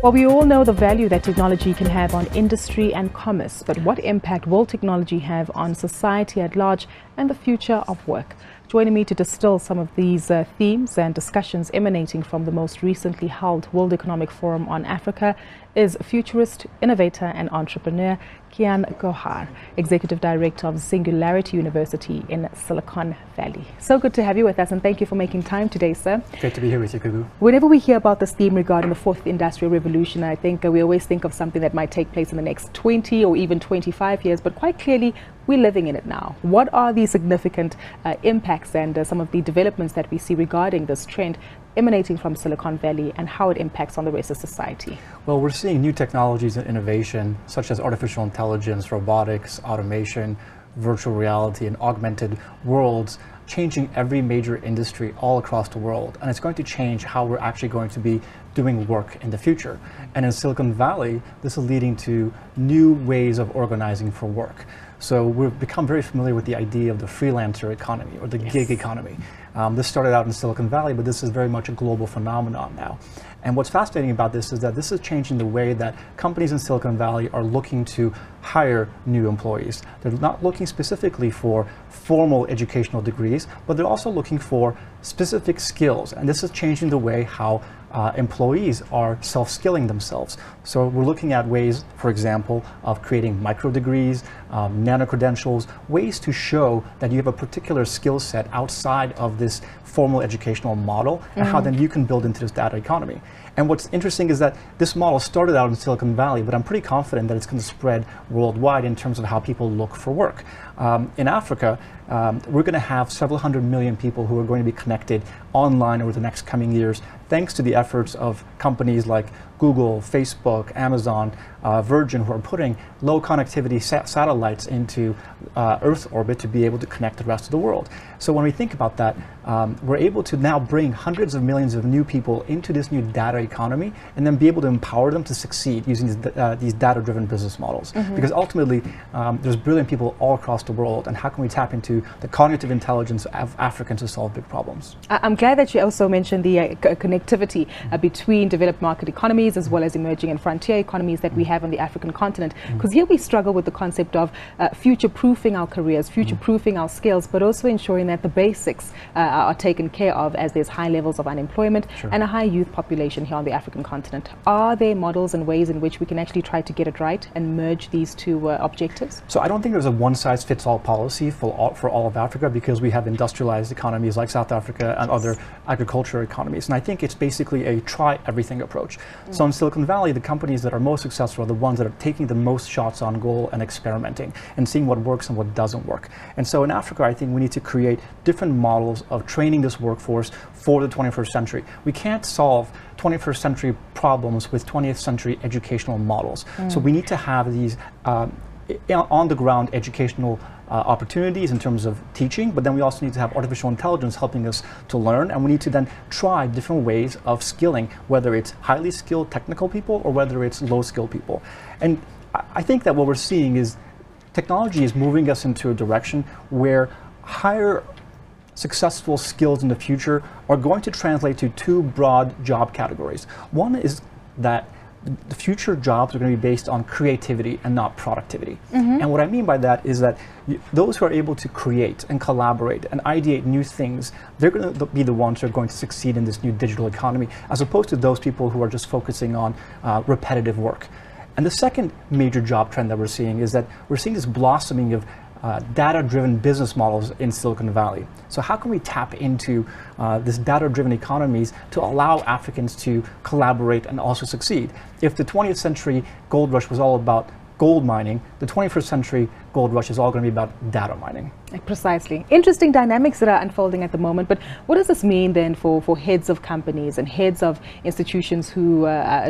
Well, we all know the value that technology can have on industry and commerce, but what impact will technology have on society at large and the future of work? Joining me to distill some of these themes and discussions emanating from the most recently held World Economic Forum on Africa is futurist, innovator and entrepreneur Kian Gohar, Executive Director of Singularity University in Silicon Valley. So good to have you with us, and thank you for making time today, sir. Great to be here with you, Kugu. Whenever we hear about this theme regarding the fourth industrial revolution, I think we always think of something that might take place in the next 20 or even 25 years, but quite clearly we're living in it now. What are the significant impacts and some of the developments that we see regarding this trend emanating from Silicon Valley and how it impacts on the rest of society? Well, we're seeing new technologies and innovation such as artificial intelligence, robotics, automation, virtual reality and augmented worlds changing every major industry all across the world. And it's going to change how we're actually going to be doing work in the future. And in Silicon Valley, this is leading to new ways of organizing for work. So we've become very familiar with the idea of the freelancer economy or the gig economy. This started out in Silicon Valley, but this is very much a global phenomenon now. And what's fascinating about this is that this is changing the way that companies in Silicon Valley are looking to hire new employees. They're not looking specifically for formal educational degrees, but they're also looking for specific skills. And this is changing the way how employees are self-skilling themselves. So we're looking at ways, for example, of creating micro degrees, nano-credentials, ways to show that you have a particular skill set outside of this formal educational model and how then you can build into this data economy. And what's interesting is that this model started out in Silicon Valley, but I'm pretty confident that it's going to spread worldwide in terms of how people look for work. In Africa, we're going to have several hundred million people who are going to be connected online over the next coming years, thanks to the efforts of companies like Google, Facebook, Amazon, Virgin, who are putting low connectivity satellites into Earth orbit to be able to connect the rest of the world. So when we think about that, we're able to now bring hundreds of millions of new people into this new data economy and then be able to empower them to succeed using these data-driven business models. Because ultimately, there's brilliant people all across the world, and how can we tap into the cognitive intelligence of Africans to solve big problems? I'm glad that you also mentioned the connectivity between developed market economies as well as emerging and frontier economies that we have on the African continent. Because here we struggle with the concept of future-proofing our careers, future-proofing our skills, but also ensuring that the basics are taken care of as there's high levels of unemployment and a high youth population here on the African continent. Are there models and ways in which we can actually try to get it right and merge these two objectives? So I don't think there's a one-size-fits-all policy for all of Africa, because we have industrialized economies like South Africa and other agricultural economies. And I think it's basically a try-everything approach. So in Silicon Valley, the companies that are most successful are the ones that are taking the most shots on goal and experimenting and seeing what works and what doesn't work. And so in Africa, I think we need to create different models of training this workforce for the 21st century. We can't solve 21st century problems with 20th century educational models. So we need to have these on-the-ground educational opportunities in terms of teaching, but then we also need to have artificial intelligence helping us to learn, and we need to then try different ways of skilling, whether it's highly skilled technical people or whether it's low-skilled people. And I think that what we're seeing is technology is moving us into a direction where higher successful skills in the future are going to translate to two broad job categories. One is that the future jobs are going to be based on creativity and not productivity. And what I mean by that is that those who are able to create and collaborate and ideate new things, they're going to be the ones who are going to succeed in this new digital economy, as opposed to those people who are just focusing on repetitive work. And the second major job trend that we're seeing is that we're seeing this blossoming of data-driven business models in Silicon Valley. So how can we tap into this data-driven economies to allow Africans to collaborate and also succeed? If the 20th century gold rush was all about gold mining, the 21st century gold rush is all going to be about data mining. Precisely. Interesting dynamics that are unfolding at the moment, but what does this mean then for heads of companies and heads of institutions who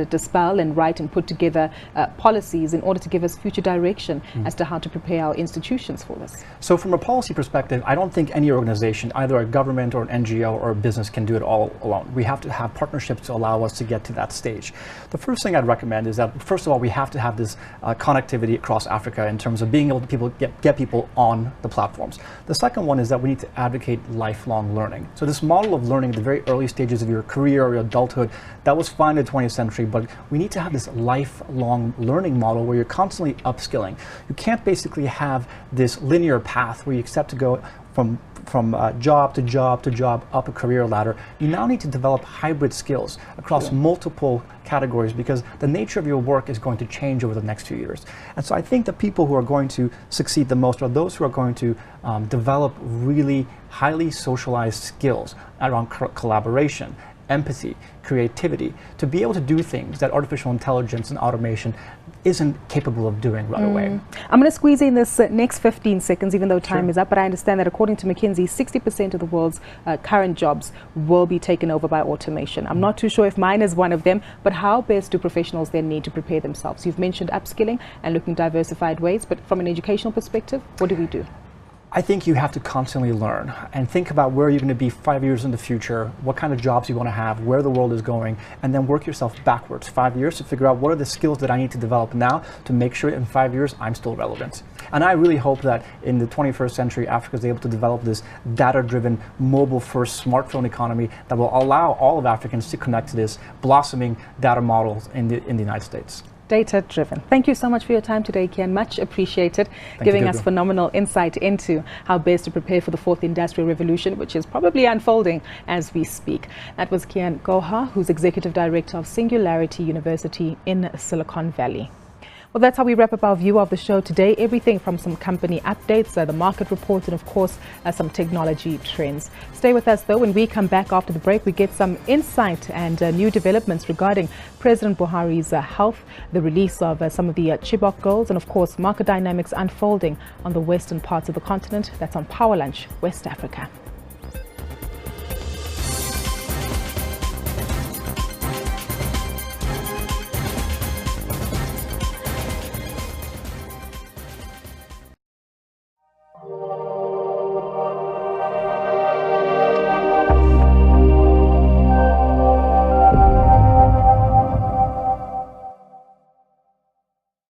dispel and write and put together policies in order to give us future direction as to how to prepare our institutions for this? So from a policy perspective, I don't think any organization, either a government or an NGO or a business, can do it all alone. We have to have partnerships to allow us to get to that stage. The first thing I'd recommend is that, first of all, we have to have this connectivity across Africa in terms of being able to get people on the platforms. The second one is that we need to advocate lifelong learning. So this model of learning at the very early stages of your career or your adulthood, that was fine in the 20th century, but we need to have this lifelong learning model where you're constantly upskilling. You can't basically have this linear path where you accept to go from job to job to job up a career ladder. You now need to develop hybrid skills across multiple categories, because the nature of your work is going to change over the next few years. And so I think the people who are going to succeed the most are those who are going to develop really highly socialized skills around collaboration, empathy, creativity, to be able to do things that artificial intelligence and automation isn't capable of doing right away. I'm going to squeeze in this next 15 seconds, even though time is up, but I understand that according to McKinsey, 60% of the world's current jobs will be taken over by automation. I'm not too sure if mine is one of them, but how best do professionals then need to prepare themselves? You've mentioned upskilling and looking diversified ways, but from an educational perspective, what do we do? I think you have to constantly learn and think about where you're going to be 5 years in the future, what kind of jobs you want to have, where the world is going, and then work yourself backwards 5 years to figure out what are the skills that I need to develop now to make sure in 5 years I'm still relevant. And I really hope that in the 21st century, Africa is able to develop this data-driven, mobile-first smartphone economy that will allow all of Africans to connect to this blossoming data models in the United States. Data-driven. Thank you so much for your time today, Kian. Much appreciated, giving us phenomenal insight into how best to prepare for the fourth industrial revolution, which is probably unfolding as we speak. That was Kian Gohar, who's Executive Director of Singularity University in Silicon Valley. Well, that's how we wrap up our view of the show today. Everything from some company updates, the market reports, and of course, some technology trends. Stay with us though. When we come back after the break, we get some insight and new developments regarding President Buhari's health, the release of some of the Chibok goals, and of course, market dynamics unfolding on the western parts of the continent. That's on Power Lunch, West Africa.